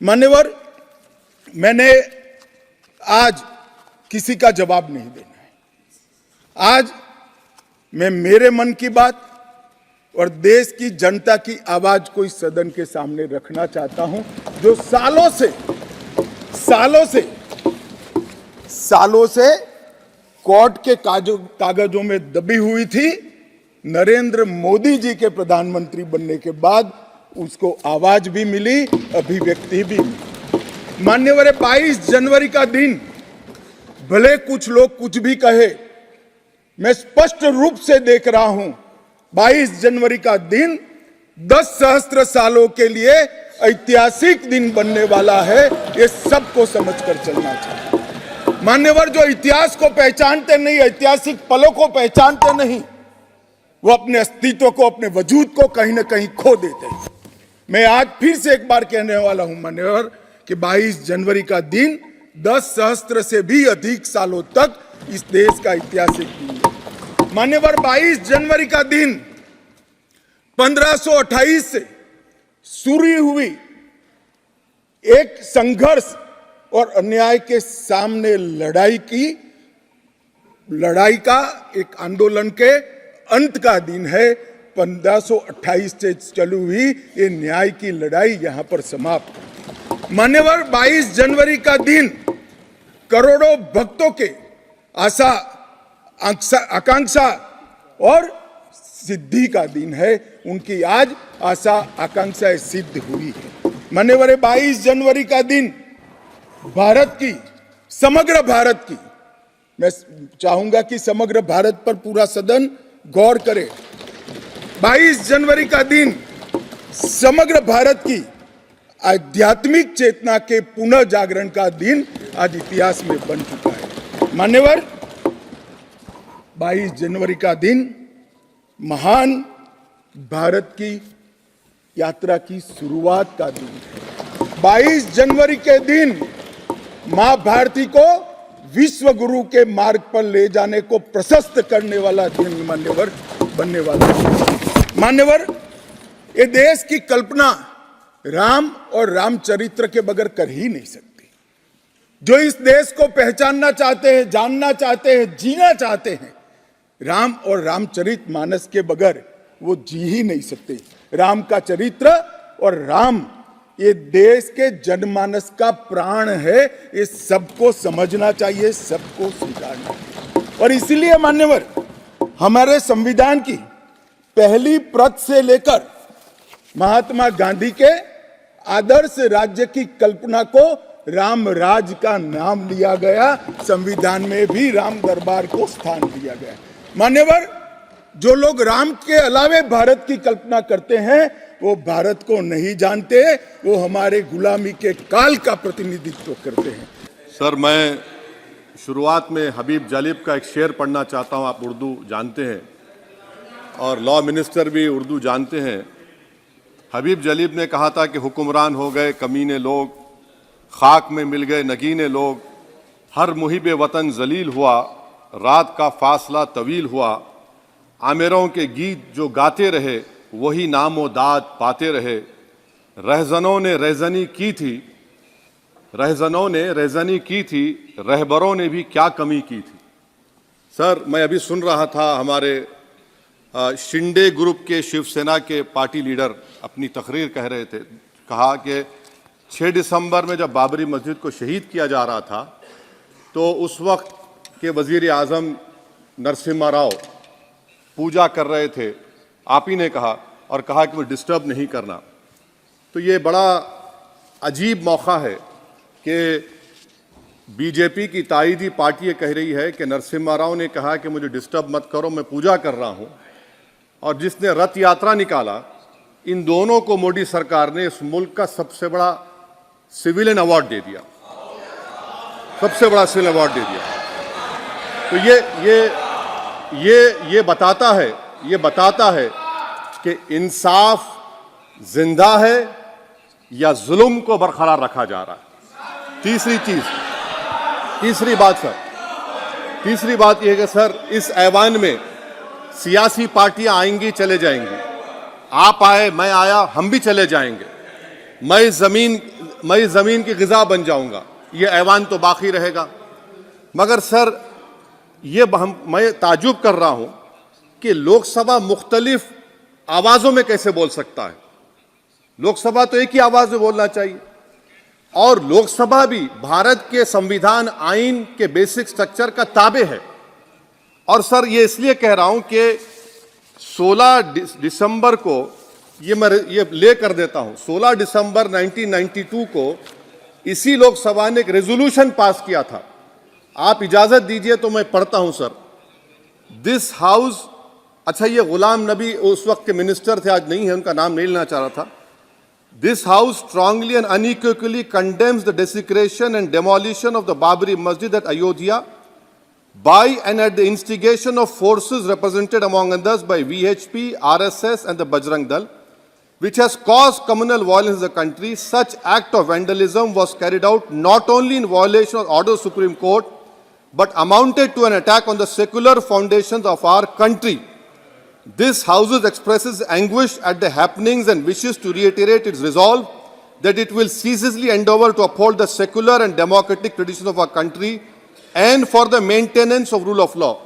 मान्यवर, मैंने आज किसी का जवाब नहीं देना है। आज मैं मेरे मन की बात और देश की जनता की आवाज को इस सदन के सामने रखना चाहता हूं, जो सालों से कोर्ट के कागजों में दबी हुई थी। नरेंद्र मोदी जी के प्रधानमंत्री बनने के बाद उसको आवाज भी मिली, अभिव्यक्ति भी मिली। मान्यवर, 22 जनवरी का दिन, भले कुछ लोग कुछ भी कहे, मैं स्पष्ट रूप से देख रहा हूं 22 जनवरी का दिन 10 सहस्त्र सालों के लिए ऐतिहासिक दिन बनने वाला है। ये सबको समझकर चलना चाहिए। मान्यवर, जो इतिहास को पहचानते नहीं, ऐतिहासिक पलों को पहचानते नहीं, वो अपने अस्तित्व को, अपने वजूद को कहीं ना कहीं खो देते हैं। मैं आज फिर से एक बार कहने वाला हूं मान्यवर कि 22 जनवरी का दिन 10 सहस्त्र से भी अधिक सालों तक इस देश का ऐतिहासिक दिन है। मान्यवर, 22 जनवरी का दिन 1528 से शुरू हुई एक संघर्ष और अन्याय के सामने लड़ाई का, एक आंदोलन के अंत का दिन है। 1528 से चली हुई ये न्याय की लड़ाई यहां पर समाप्त। मान्यवर, 22 जनवरी का दिन करोड़ों भक्तों के आशा, आकांक्षा और सिद्धि का दिन है। उनकी आज आशा आकांक्षाएं सिद्ध हुई है। मान्यवर, 22 जनवरी का दिन भारत की, समग्र भारत की, मैं चाहूंगा कि समग्र भारत पर पूरा सदन गौर करे। 22 जनवरी का दिन समग्र भारत की आध्यात्मिक चेतना के पुनः जागरण का दिन आज इतिहास में बन चुका है। मान्यवर, 22 जनवरी का दिन महान भारत की यात्रा की शुरुआत का दिन है। 22 जनवरी के दिन मां भारती को विश्व गुरु के मार्ग पर ले जाने को प्रशस्त करने वाला दिन मान्यवर बनने वाला है। मान्यवर, ये देश की कल्पना राम और रामचरित्र के बगैर कर ही नहीं सकती। जो इस देश को पहचानना चाहते हैं, जानना चाहते हैं, जीना चाहते हैं, राम और रामचरित मानस के बगैर वो जी ही नहीं सकते। राम का चरित्र और राम ये देश के जनमानस का प्राण है। ये सबको समझना चाहिए, सबको स्वीकारना चाहिए। और इसीलिए मान्यवर, हमारे संविधान की पहली प्रत से लेकर महात्मा गांधी के आदर्श राज्य की कल्पना को राम राज का नाम लिया गया। संविधान में भी राम दरबार को स्थान दिया गया। मान्यवर, जो लोग राम के अलावे भारत की कल्पना करते हैं वो भारत को नहीं जानते, वो हमारे गुलामी के काल का प्रतिनिधित्व करते हैं। सर, मैं शुरुआत में हबीब जालिब का एक शेर पढ़ना चाहता हूं। आप उर्दू जानते हैं और लॉ मिनिस्टर भी उर्दू जानते हैं। हबीब जालिब ने कहा था कि हुक्मरान हो गए कमीने लोग, खाक में मिल गए नगीने लोग, हर मुहिब वतन जलील हुआ, रात का फासला तवील हुआ, आमिरों के गीत जो गाते रहे वही नामो दाद पाते रहे, रहजनों ने रेजनी की थी, रहबरों ने भी क्या कमी की थी। सर, मैं अभी सुन रहा था हमारे शिंदे ग्रुप के शिवसेना के पार्टी लीडर अपनी तकरीर कह रहे थे। कहा कि 6 दिसंबर में जब बाबरी मस्जिद को शहीद किया जा रहा था तो उस वक्त के वजीर आज़म नरसिम्हा राव पूजा कर रहे थे, आप ही ने कहा, और कहा कि वो डिस्टर्ब नहीं करना। तो ये बड़ा अजीब मौका है कि बीजेपी की ताईदी पार्टी ये कह रही है कि नरसिम्हा राव ने कहा कि मुझे डिस्टर्ब मत करो, मैं पूजा कर रहा हूं, और जिसने रथ यात्रा निकाला, इन दोनों को मोदी सरकार ने इस मुल्क का सबसे बड़ा सिविलियन अवार्ड दे दिया, सबसे बड़ा सिविल अवार्ड दे दिया। तो ये बताता है कि इंसाफ जिंदा है या जुल्म को बरकरार रखा जा रहा है। तीसरी बात यह है कि सर, इस ऐवान में सियासी पार्टियां आएंगी, चले जाएंगी। आप आए, मैं आया, हम भी चले जाएंगे। मैं जमीन मैं इस जमीन की गिजा बन जाऊंगा, ये ऐवान तो बाकी रहेगा। मगर सर मैं ताजुब कर रहा हूं कि लोकसभा मुख्तलिफ आवाजों में कैसे बोल सकता है। लोकसभा तो एक ही आवाज में बोलना चाहिए, और लोकसभा भी भारत के संविधान आइन के बेसिक स्ट्रक्चर का ताबे है। और सर ये इसलिए कह रहा हूं कि 16 दिसंबर को ये ले कर देता हूं, 16 दिसंबर 1992 को इसी लोकसभा ने एक रेजोल्यूशन पास किया था। आप इजाजत दीजिए तो मैं पढ़ता हूं सर। दिस हाउस, अच्छा ये गुलाम नबी उस वक्त के मिनिस्टर थे, आज नहीं है, उनका नाम नहीं लेना चाह रहा था। This house strongly and unequivocally condemns the desecration and demolition of the Babri Masjid at Ayodhya by and at the instigation of forces represented among others by VHP, RSS and the Bajrang Dal, which has caused communal violence in the country. Such act of vandalism was carried out not only in violation of order of the Supreme Court, but amounted to an attack on the secular foundations of our country. This House expresses anguish at the happenings and wishes to reiterate its resolve that it will ceaselessly endeavor to uphold the secular and democratic traditions of our country and for the maintenance of rule of law.